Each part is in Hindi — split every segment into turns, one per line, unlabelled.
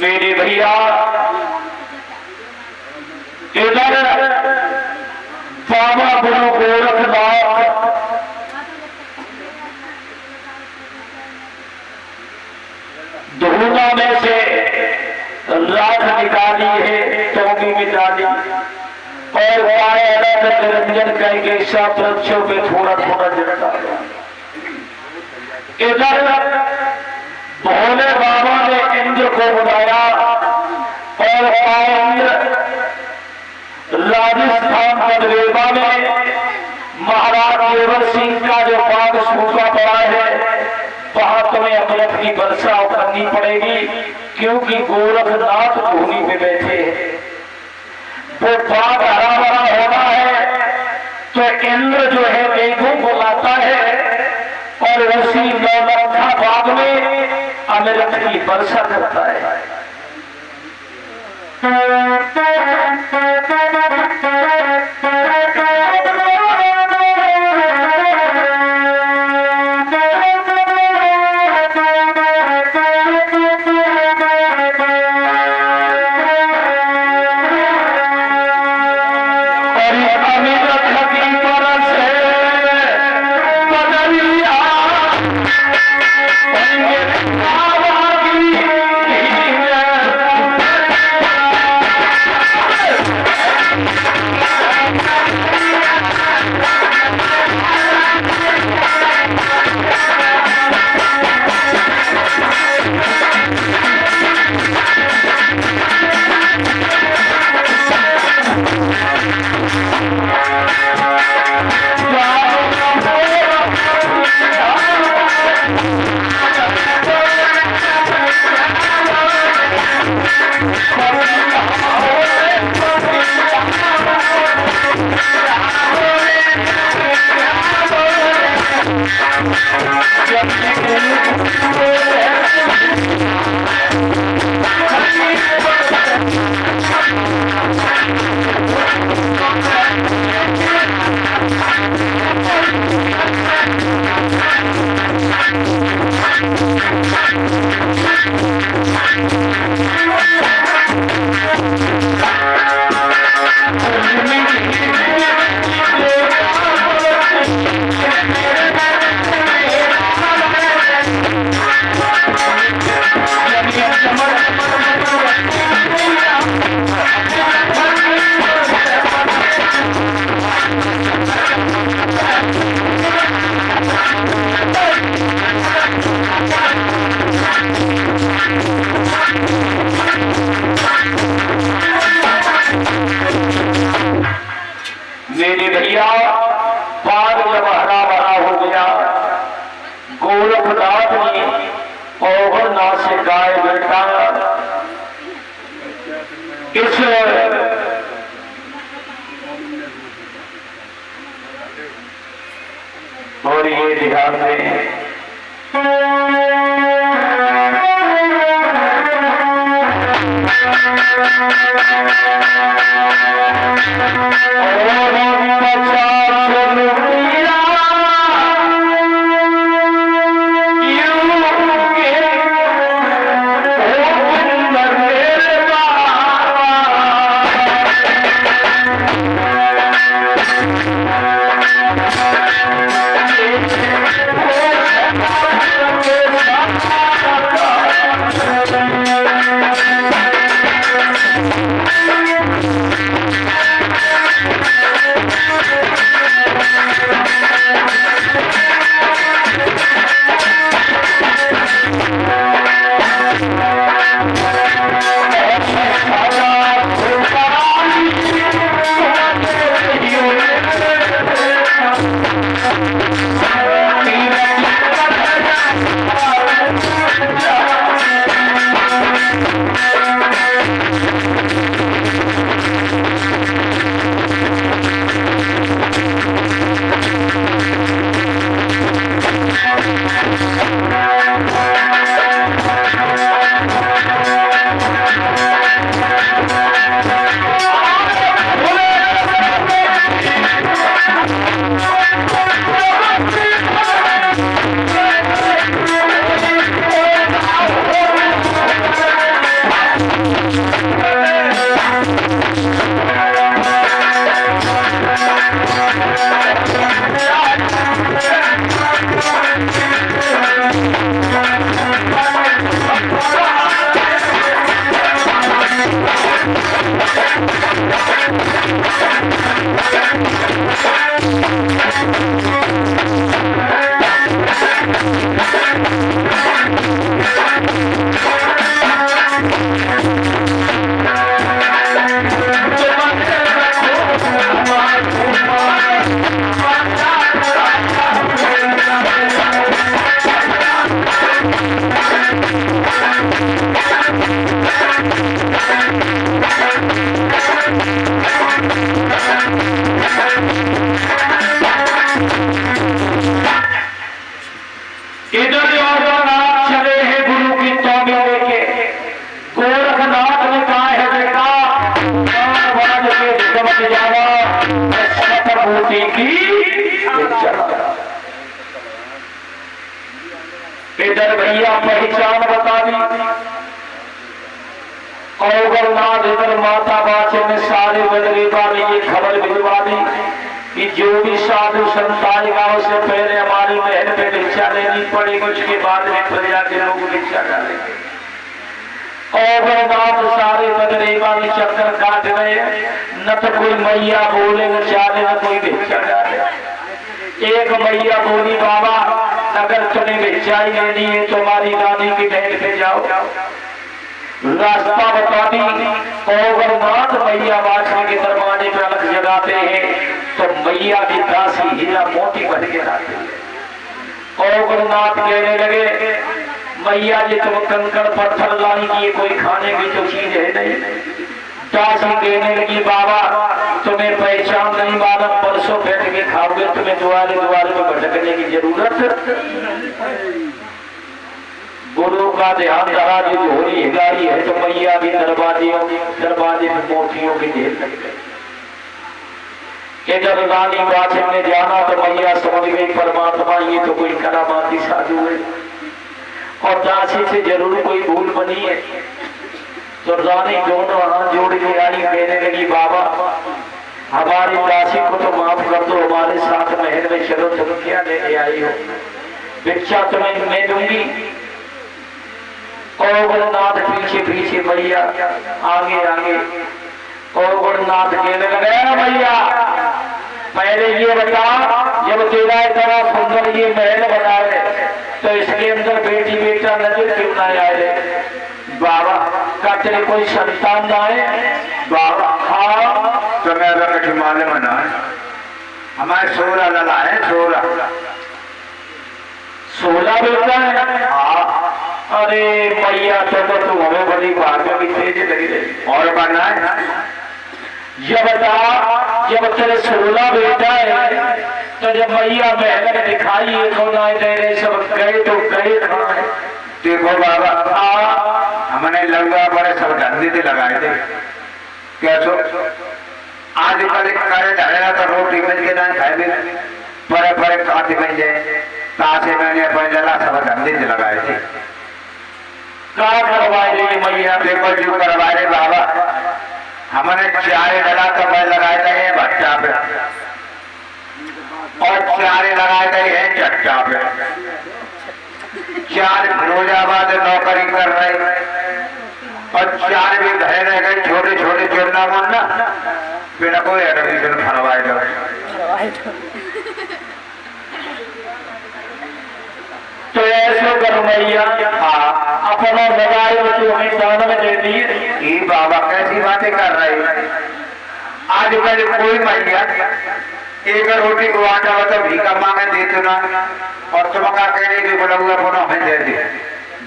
मेरे भैया इधर बाबा गुरु गोरखनाथ धूना में से राख निकाली है, टोंगी मिटाली और निरंजन करके सब वृक्षों पे थोड़ा थोड़ा जलता। इधर भोले बाबा ने इंद्र को बुलाया और इंद्र राजस्थान बदरेवा में महाराज देवर सिंह का जो बाग सूखा पड़ा है वहां तुम्हें अमृत की वर्षा करनी पड़ेगी, क्योंकि गोरखनाथ भूमि पे बैठे हैं। वो बाग हरा भरा होना है तो इंद्र जो है मेघों को लाता है और उसी नौलखा बाग में अमृत की वर्षा करता है। मेरे भैया बाग जब हरा भरा हो गया, गोरखनाथ ने ओघरनाथ से गाय बेटा इस ध्यान दें। इधर भैया पहचान बता दी और नाथ इधर माता बाचे में सारे बदलेबा में ये खबर भिजवा दी कि जो भी साधु संत आएगा उससे पहले हमारी महल में भिक्षा लेनी पड़ेगी, उसके बाद में प्रजा के लोग भिक्षा डालेंगे। और नाथ सारे बदलेबा में चक्कर काट रहे, न तो कोई मैया बोले न चाले न कोई भिक्षा डाले। एक मैया बोली बाबा अगर तुम्हें भिक्षा ही लेनी है तो हमारी दादी की महल पे जाओ, रास्ता बता दी। और नाथ मैया बाछड़ी के दरवाजे पे अलग जगाते हैं तो मैया की दासी हीरा मोती बन के आती है। और नाथ कहने लगे मैया जी तुम कंकड़ पत्थर लाई कि ये कोई खाने की तो चीज है नहीं। दासी कहने लगी बाबा तुम्हें पहचान नहीं मालूम, परसों बैठ के खाओगे, तुम्हें द्वारे द्वारे में भटकने की जरूरत। गुरु का ध्यान रहा जो झोली हिगाई है तो मैया भी दरवाजे में मोतियों की ढेर लग गई। जब रानी बाछड़ ने जाना तो मैया समझ गई परमात्मा ये तो कोई करामाती साधु है और दासी से जरूर कोई भूल बनी है। तो रानी दोनों हाथ जोड़ के आई, कहने लगी बाबा हमारी दासी को तो माफ कर दो, हमारे साथ महल में चलो, तुम क्या लेने आई हो, भिक्षा तुम्हें मैं दूंगी। और नाथ पीछे पीछे मैया आगे आगे। और नाथ कहने लगे भैया पहले ये बता जब तेरा इतना सुंदर ये महल बनाए तो इसके अंदर बेटी बेटा नजर क्यों ना आए। बाबा का तेरे कोई संतान ना है। बाबा हाँ
तो मैं अगर मालूम है ना हमारे 16 लला है,
16 बेटा है।
हाँ
अरे मैया तो तू हमें बड़ी भाग्य की तेज लगी रही।
और बनना है
ये बता जब तेरे 16 बेटा है तो जब मैया मेहनत दिखाई है तो ना तेरे सब गए तो गए कहाँ?
देखो बाबा हमने लंगा पर सब धंधे से लगाए थे कैसो आजकल करे धरेला तो रोटी मिल के ना खाए भी परे परे काट मिल जाए तासे मैंने पहले सब धंधे से लगाए थे
क्या करवाए रही मैया?
देखो जो करवाए रे बाबा हमने 4 डला तो मैं लगाए थे भट्टा पे और 4 लगाए थे हैं चट्टा पे 4 फिरोजाबाद नौकरी कर रहे और 4 भी घर रह गए छोटे छोटे चुनना मुन्ना बिना कोई एडमिशन फरवाए दो
तो ऐसे करो मैया अपना लगाए तो हमें दान में दे दिए।
ये बाबा कैसी बातें कर रहे आजकल कोई मैया एक रोटी को आटा तो भीखा मांगे दे तो ना और तुम क्या कह रहे कि बोला हुआ पुनः हमें दे दे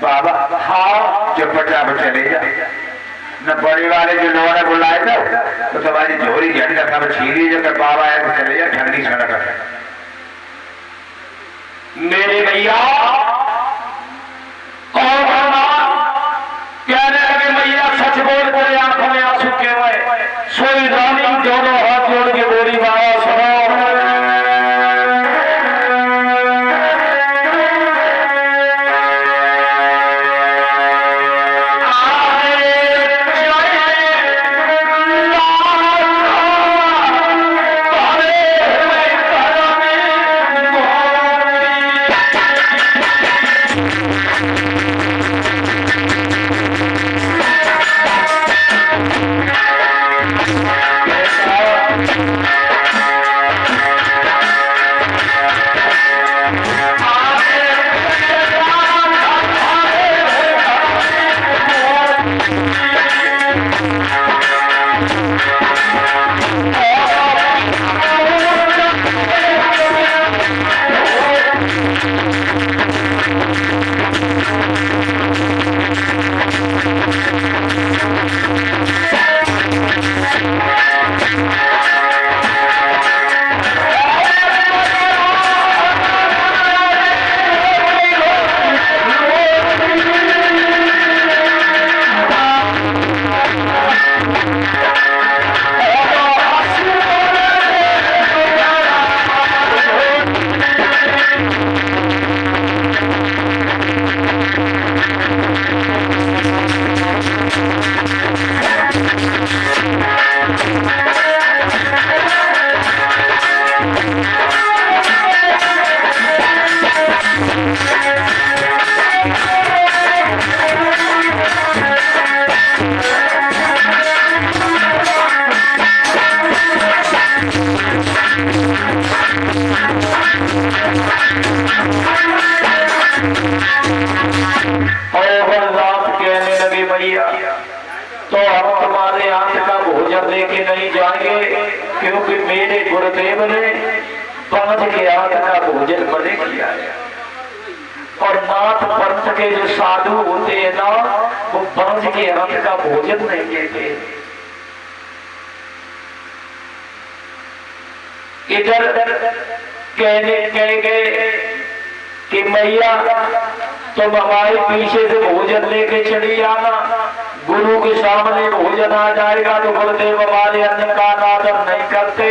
बाबा हाँ जब बचा चले जा न बड़े वाले जो लोगों ने बुलाए थे तो तुम्हारी झोरी झंडा सब छीरी जब बाबा है तो चले जा ठंडी सड़क
मेरे भैया कौन कहने लगे मैया सच बोल तेरे आंखों में आंसू के हुए सोई रानी दोनों हाथ जोड़ के बोली बाबा सुनो तो हम तुम्हारे हाथ का भोजन लेके नहीं जाएंगे क्योंकि मेरे गुरुदेव ने पंथ के हाथ का भोजन बड़े किया है और नाथ पंथ के जो साधु होते हैं ना वो पंथ के हाथ का भोजन नहीं देते। इधर कह गए कि मैया तुम हमारे पीछे से भोजन लेके चली आना, गुरु के सामने भोजन आ जाएगा तो गुरुदेव हमारे अन्न का आदर नहीं करते,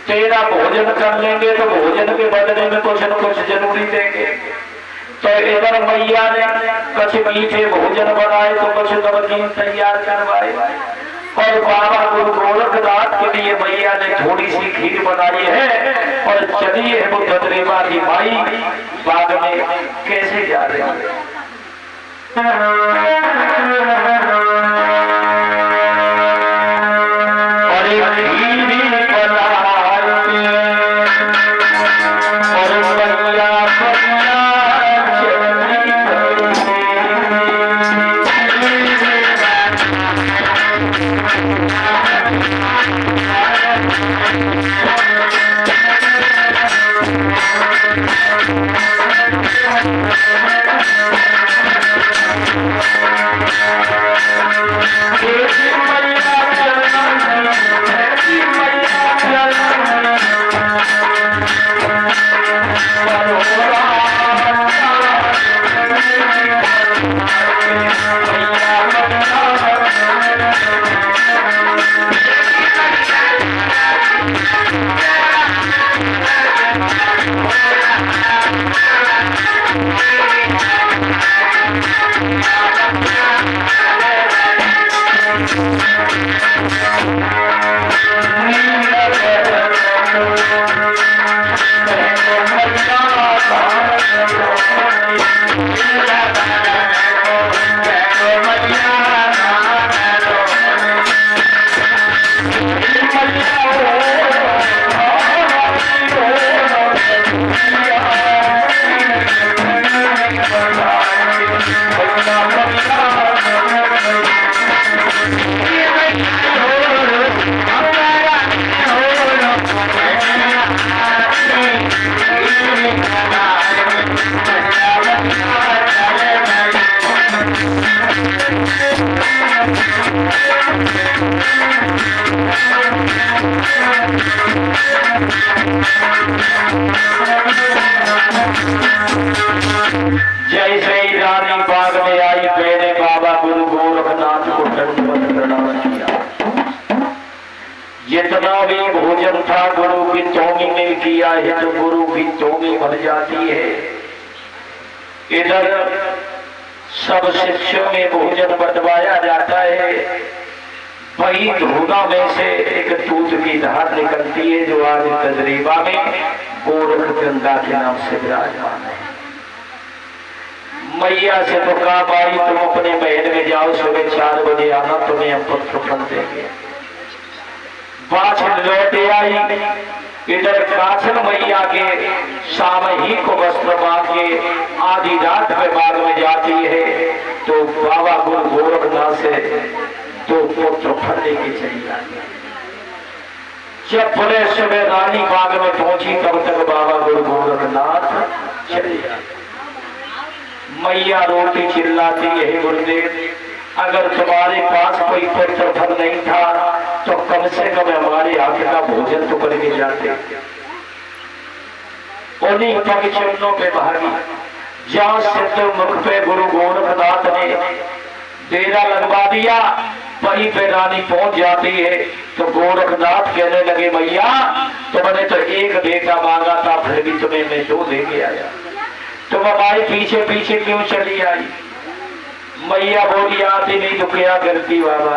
तेरा भोजन कर लेंगे तो भोजन के बदले में कुछ न कुछ जरूरी देंगे। तो इधर मैया ने कुछ मीठे भोजन बनाए तो कुछ नमकीन तैयार करवाए और बाबा गुरु गोरखनाथ के लिए मैया ने थोड़ी सी खीर बनाई है और चलिए बुद्ध देवा की माई बाग में कैसे जा रहे हैं। मैया जैसे ही रानी बाग में आई, मैंने बाबा गुरु गोरखनाथ को दंडवत प्रणाम किया। जितना भी भोजन था गुरु की चौंगी में किया है, तो गुरु की चौंगी भर जाती है। इधर सब शिष्यों में भोजन बंटवाया जाता है। वही धोगा में से एक दूध की धार निकलती है, जो आज तजरीबा में गोरख गंगा के नाम से विराजमान है। मैया से तो कहा, भाई तुम अपने महल में जाओ, सुबह 4 बजे आना, तुम्हें हम पुत्र फल देंगे। बाछ लौट आई। इधर काछल मैया के सामूहिक को वस्त्र बांध के आधी रात में बाग में जाती है, तो बाबा गुरु गोरखनाथ से 2 पुत्र फल लेके चली जाती है। जब फले सुबह रानी बाग में पहुंची, तब तक बाबा गुरु गोरखनाथ चले जाते। मैया रोटी चिल्लाती है, गुरुदेव अगर तुम्हारे पास कोई पुत्र फल नहीं था, तो कम से कम हमारे हाथ का भोजन तो करके जाते। उन्हीं पग चरणों पे भागी, जहां सिद्ध मुख पे गुरु गोरखनाथ ने डेरा लगवा दिया, वहीं पे रानी पहुंच जाती है। तो गोरखनाथ कहने लगे, मैया तुमने तो एक बेटा मांगा था, फिर भी तुम्हें मैं 2 देके आया, तुम हमारे पीछे पीछे क्यों चली आई? मैया बोली, आती नहीं तो क्या करती बाबा?